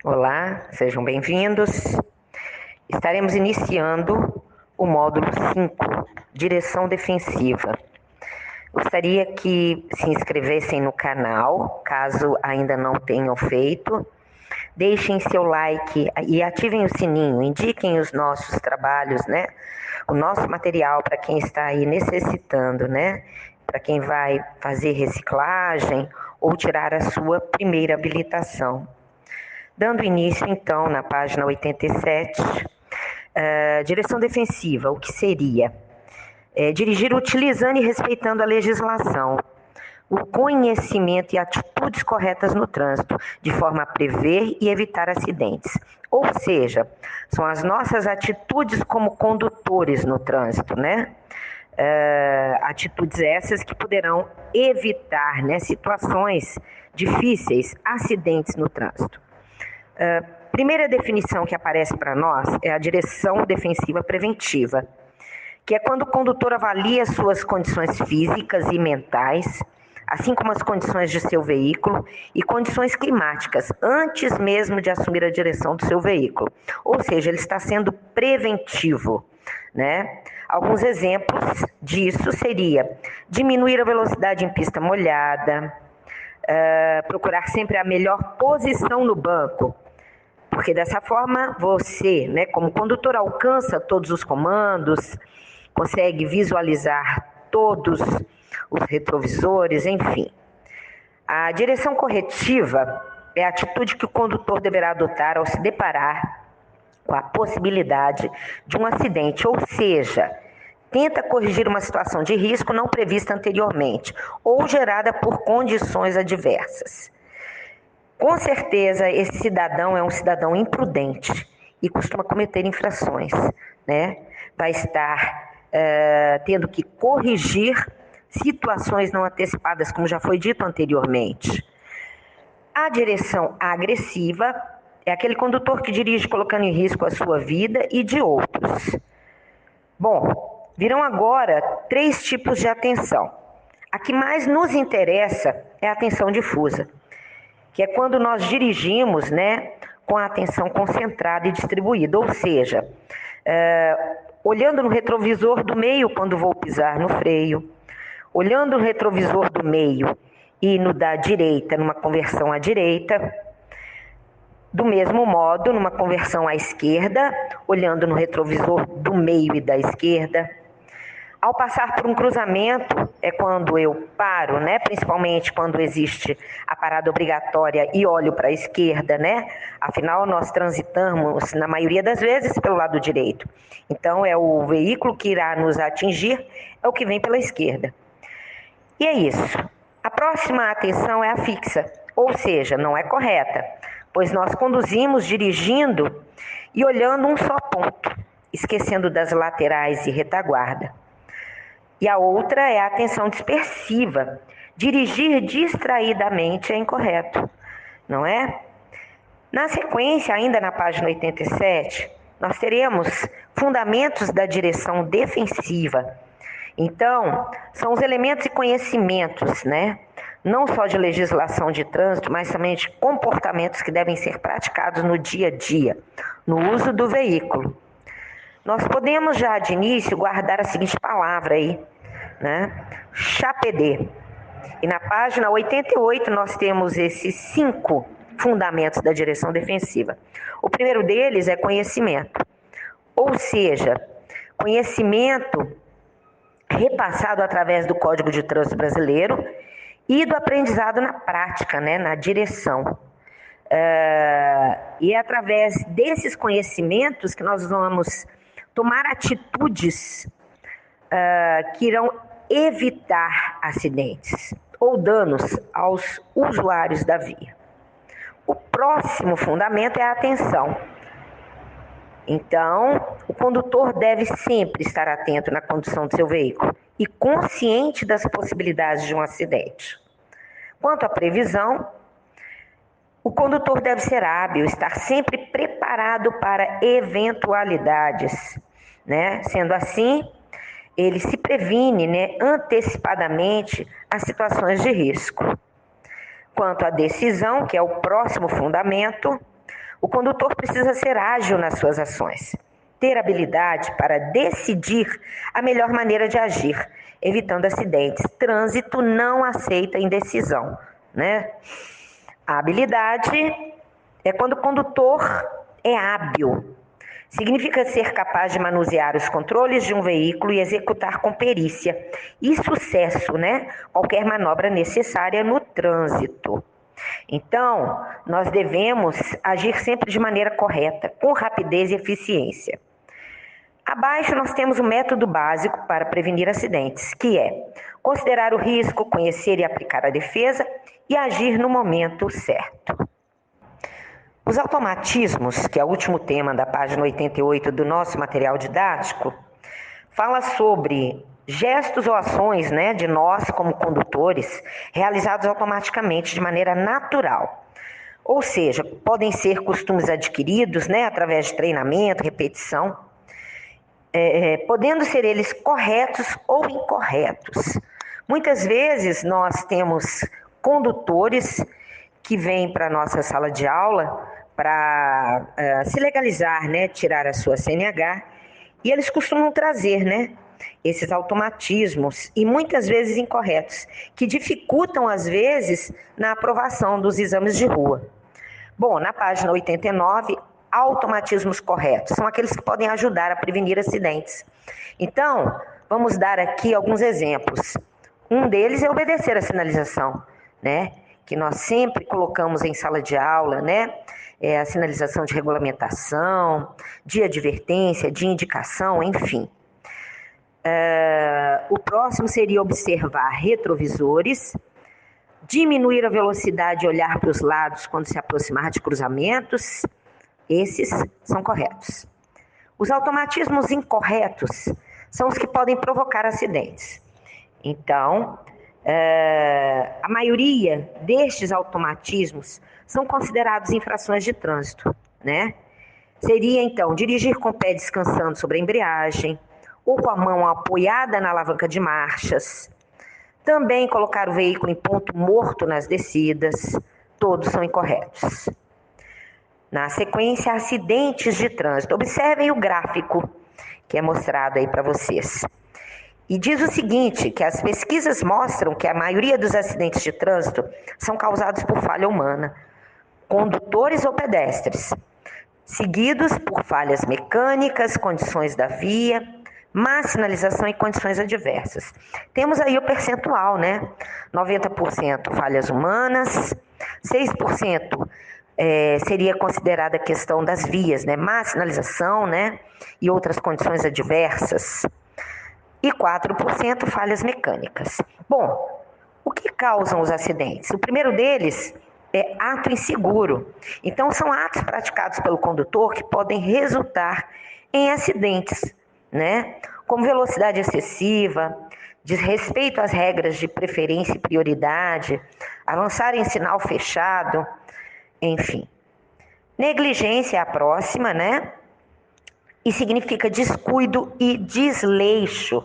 Olá, sejam bem-vindos. Estaremos iniciando o módulo 5, Direção Defensiva. Gostaria que se inscrevessem no canal, caso ainda não tenham feito. Deixem seu like e ativem o sininho, indiquem os nossos trabalhos, né? O nosso material para quem está aí necessitando, né? Para quem vai fazer reciclagem ou tirar a sua primeira habilitação. Dando início, então, na página 87, direção defensiva, o que seria? Dirigir utilizando e respeitando a legislação, o conhecimento e atitudes corretas no trânsito, de forma a prever e evitar acidentes. Ou seja, são as nossas atitudes como condutores no trânsito, né? Atitudes essas que poderão evitar, né, situações difíceis, acidentes no trânsito. Primeira definição que aparece para nós é a direção defensiva preventiva, que é quando o condutor avalia suas condições físicas e mentais, assim como as condições de seu veículo e condições climáticas, antes mesmo de assumir a direção do seu veículo. Ou seja, ele está sendo preventivo, né? Alguns exemplos disso seria diminuir a velocidade em pista molhada, procurar sempre a melhor posição no banco, porque dessa forma você, né, como condutor, alcança todos os comandos, consegue visualizar todos os retrovisores, enfim. A direção corretiva é a atitude que o condutor deverá adotar ao se deparar com a possibilidade de um acidente, ou seja, tenta corrigir uma situação de risco não prevista anteriormente ou gerada por condições adversas. Com certeza, esse cidadão é um cidadão imprudente e costuma cometer infrações, né? Vai estar tendo que corrigir situações não antecipadas, como já foi dito anteriormente. A direção agressiva é aquele condutor que dirige colocando em risco a sua vida e de outros. Bom, virão agora 3 tipos de atenção. A que mais nos interessa é a atenção difusa, que é quando nós dirigimos, né, com a atenção concentrada e distribuída, ou seja, olhando no retrovisor do meio quando vou pisar no freio, olhando no retrovisor do meio e no da direita, numa conversão à direita, do mesmo modo, numa conversão à esquerda, olhando no retrovisor do meio e da esquerda. Ao passar por um cruzamento, é quando eu paro, né? Principalmente quando existe a parada obrigatória e olho para a esquerda, né? Afinal, nós transitamos, na maioria das vezes, pelo lado direito. Então, é o veículo que irá nos atingir, é o que vem pela esquerda. E é isso. A próxima atenção é a fixa, ou seja, não é correta, pois nós conduzimos dirigindo e olhando um só ponto, esquecendo das laterais e retaguarda. E a outra é a atenção dispersiva. Dirigir distraidamente é incorreto, não é? Na sequência, ainda na página 87, nós teremos fundamentos da direção defensiva. Então, são os elementos e conhecimentos, né? Não só de legislação de trânsito, mas também de comportamentos que devem ser praticados no dia a dia, no uso do veículo. Nós podemos já de início guardar a seguinte palavra aí, né? CHAPD. E na página 88 nós temos esses 5 fundamentos da direção defensiva. O primeiro deles é conhecimento, ou seja, conhecimento repassado através do Código de Trânsito Brasileiro e do aprendizado na prática, né? Na direção. E é através desses conhecimentos que nós vamos tomar atitudes que irão evitar acidentes ou danos aos usuários da via. O próximo fundamento é a atenção. Então, o condutor deve sempre estar atento na condução do seu veículo e consciente das possibilidades de um acidente. Quanto à previsão, o condutor deve ser hábil, estar sempre preparado para eventualidades, né? Sendo assim, ele se previne, né, antecipadamente as situações de risco. Quanto à decisão, que é o próximo fundamento, O condutor precisa ser ágil nas suas ações, ter habilidade para decidir a melhor maneira de agir, evitando acidentes. Trânsito não aceita indecisão, né? A habilidade é quando o condutor é hábil. Significa ser capaz de manusear os controles de um veículo e executar com perícia e sucesso, né, qualquer manobra necessária no trânsito. Então, nós devemos agir sempre de maneira correta, com rapidez e eficiência. Abaixo nós temos o método básico para prevenir acidentes, que é considerar o risco, conhecer e aplicar a defesa e agir no momento certo. Os automatismos, que é o último tema da página 88 do nosso material didático, fala sobre gestos ou ações, né, de nós como condutores, realizados automaticamente de maneira natural. Ou seja, podem ser costumes adquiridos, né, através de treinamento, repetição, podendo ser eles corretos ou incorretos. Muitas vezes nós temos condutores que vêm para a nossa sala de aula para se legalizar, né, tirar a sua CNH, e eles costumam trazer, né, esses automatismos, e muitas vezes incorretos, que dificultam, às vezes, na aprovação dos exames de rua. Bom, na página 89, automatismos corretos são aqueles que podem ajudar a prevenir acidentes. Então, vamos dar aqui alguns exemplos. Um deles é obedecer a sinalização, né, que nós sempre colocamos em sala de aula, né, a sinalização de regulamentação, de advertência, de indicação, enfim. O próximo seria observar retrovisores, diminuir a velocidade e olhar para os lados quando se aproximar de cruzamentos. Esses são corretos. Os automatismos incorretos são os que podem provocar acidentes. Então, a maioria destes automatismos são considerados infrações de trânsito, né? Seria, então, dirigir com o pé descansando sobre a embreagem ou com a mão apoiada na alavanca de marchas. Também colocar o veículo em ponto morto nas descidas. Todos são incorretos. Na sequência, acidentes de trânsito. Observem o gráfico que é mostrado aí para vocês. E diz o seguinte, que as pesquisas mostram que a maioria dos acidentes de trânsito são causados por falha humana, condutores ou pedestres, seguidos por falhas mecânicas, condições da via, má sinalização e condições adversas. Temos aí o percentual, né? 90% falhas humanas, 6% seria considerada a questão das vias, né? Má sinalização, né? E outras condições adversas. E 4% falhas mecânicas. Bom, o que causam os acidentes? O primeiro deles é ato inseguro. Então, são atos praticados pelo condutor que podem resultar em acidentes, né? Como velocidade excessiva, desrespeito às regras de preferência e prioridade, avançar em sinal fechado, enfim. Negligência é a próxima, né? E significa descuido e desleixo,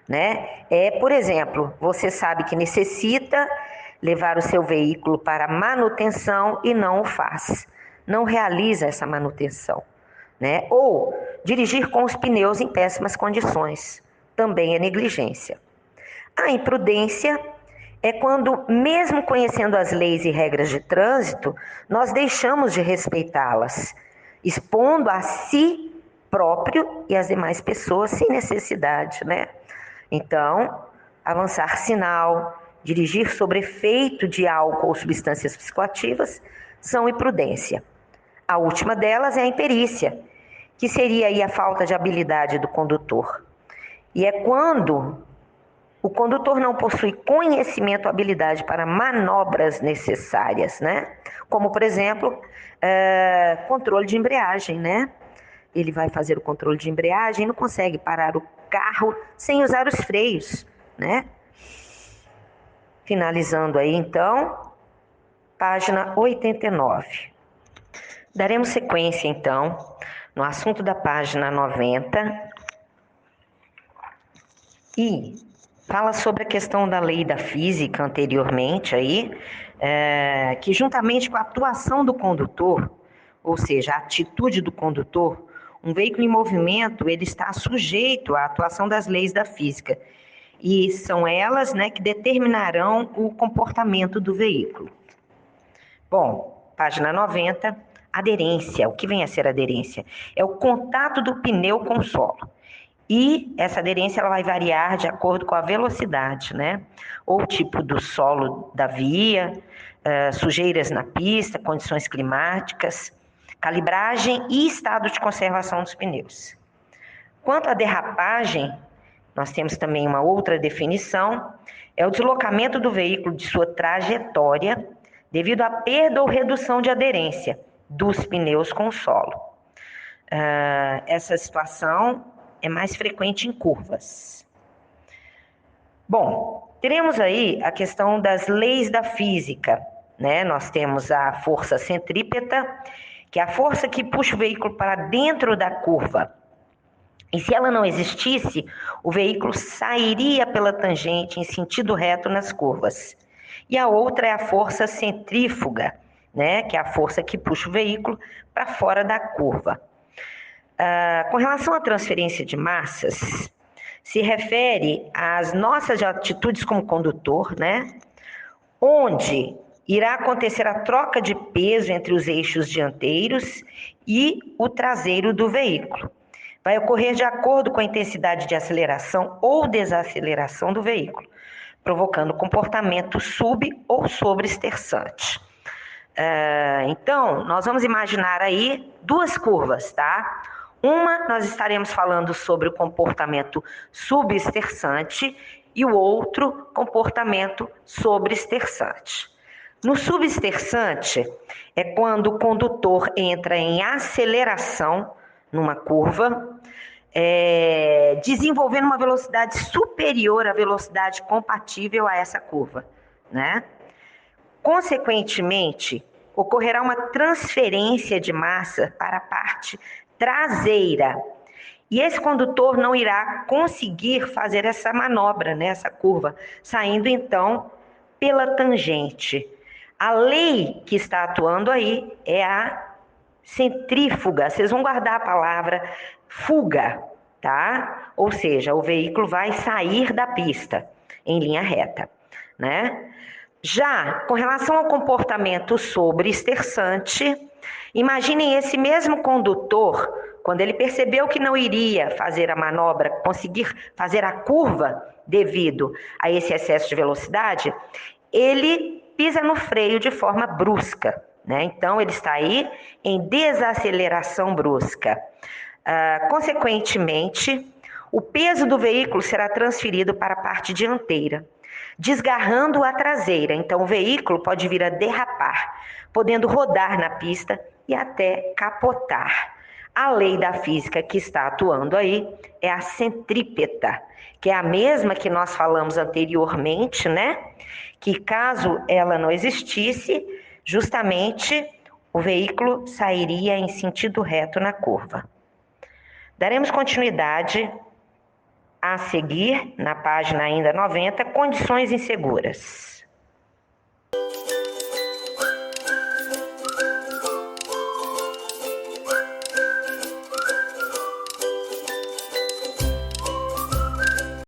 né? Por exemplo, você sabe que necessita levar o seu veículo para manutenção e não o faz. Não realiza essa manutenção, né? Ou dirigir com os pneus em péssimas condições. Também é negligência. A imprudência é quando, mesmo conhecendo as leis e regras de trânsito, nós deixamos de respeitá-las, expondo a si próprio e as demais pessoas sem necessidade, né? Então, avançar sinal, dirigir sob efeito de álcool ou substâncias psicoativas são imprudência. A última delas é a imperícia, que seria aí a falta de habilidade do condutor. E é quando o condutor não possui conhecimento ou habilidade para manobras necessárias, né? Como, por exemplo, controle de embreagem, né? Ele vai fazer o controle de embreagem e não consegue parar o carro sem usar os freios, né? Finalizando aí, então, página 89. Daremos sequência, então, no assunto da página 90 e fala sobre a questão da lei da física anteriormente aí, que juntamente com a atuação do condutor, ou seja, a atitude do condutor, um veículo em movimento, ele está sujeito à atuação das leis da física. E são elas, né, que determinarão o comportamento do veículo. Bom, página 90, aderência. O que vem a ser aderência? É o contato do pneu com o solo. E essa aderência ela vai variar de acordo com a velocidade, né? Ou o tipo do solo da via, sujeiras na pista, condições climáticas, calibragem e estado de conservação dos pneus. Quanto à derrapagem, nós temos também uma outra definição, é o deslocamento do veículo de sua trajetória devido à perda ou redução de aderência dos pneus com o solo. Essa situação é mais frequente em curvas. Bom, teremos aí a questão das leis da física, né? Nós temos a força centrípeta, que é a força que puxa o veículo para dentro da curva. E se ela não existisse, o veículo sairia pela tangente em sentido reto nas curvas. E a outra é a força centrífuga, né? Que é a força que puxa o veículo para fora da curva. Com relação à transferência de massas, se refere às nossas atitudes como condutor, né? Onde irá acontecer a troca de peso entre os eixos dianteiros e o traseiro do veículo. Vai ocorrer de acordo com a intensidade de aceleração ou desaceleração do veículo, provocando comportamento sub- ou sobreestersante. Então, nós vamos imaginar aí duas curvas, tá? Uma, nós estaremos falando sobre o comportamento subestersante e o outro, comportamento sobreestersante. No subestersante, é quando o condutor entra em aceleração numa curva, desenvolvendo uma velocidade superior à velocidade compatível a essa curva, né? Consequentemente, ocorrerá uma transferência de massa para a parte traseira. E esse condutor não irá conseguir fazer essa manobra, né, essa curva, saindo então pela tangente. A lei que está atuando aí é a centrífuga. Vocês vão guardar a palavra fuga, tá? Ou seja, o veículo vai sair da pista em linha reta, né? Já com relação ao comportamento sobreestersante, imaginem esse mesmo condutor, quando ele percebeu que não iria fazer a manobra, conseguir fazer a curva devido a esse excesso de velocidade, ele pisa no freio de forma brusca, né? Então, ele está aí em desaceleração brusca. Consequentemente, o peso do veículo será transferido para a parte dianteira, desgarrando a traseira. Então, o veículo pode vir a derrapar, podendo rodar na pista e até capotar. A lei da física que está atuando aí é a centrípeta, que é a mesma que nós falamos anteriormente, né? Que caso ela não existisse, justamente o veículo sairia em sentido reto na curva. Daremos continuidade a seguir, na página ainda 90, condições inseguras.